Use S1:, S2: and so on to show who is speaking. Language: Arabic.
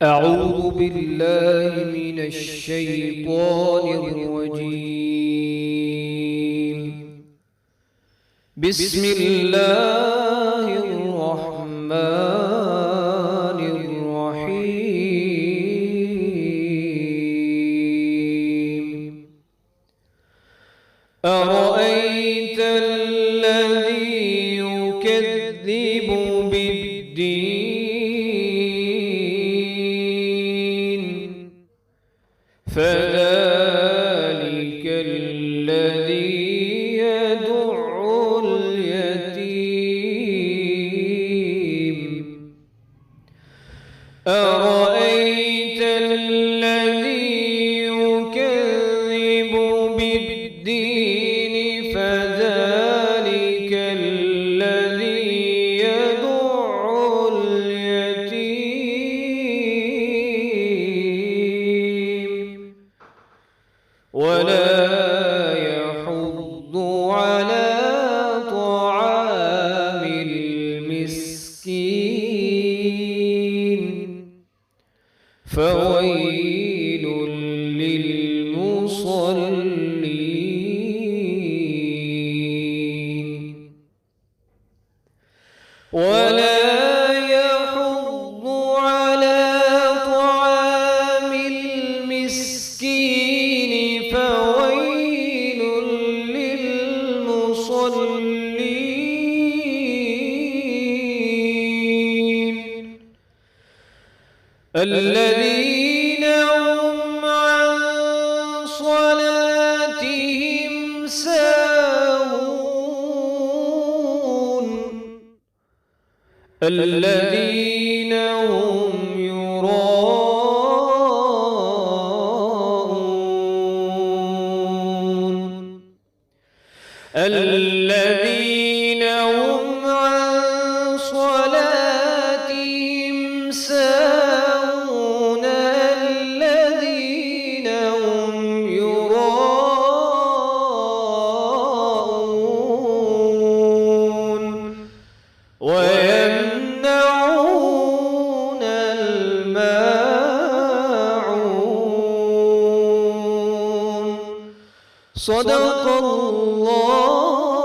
S1: أعوذ بالله من الشيطان الرجيم. بسم الله الرحمن الرحيم. أرأيت الذي يكذب بالدين فذلك الذي يدع اليتيم. أرأيت الذي يكذب بالدين فذلك الذي يدع اليتيم ولا يحض على طعام المسكين فويل للمصلين ولا يحض على طعام المسكين فويل للمصلين الذين هم عن صلاتهم ساهون الذين هم يراءون الذين هم عن صلاتهم ساهون الذين هم يراءون ويمنعون الماعون. صدق الله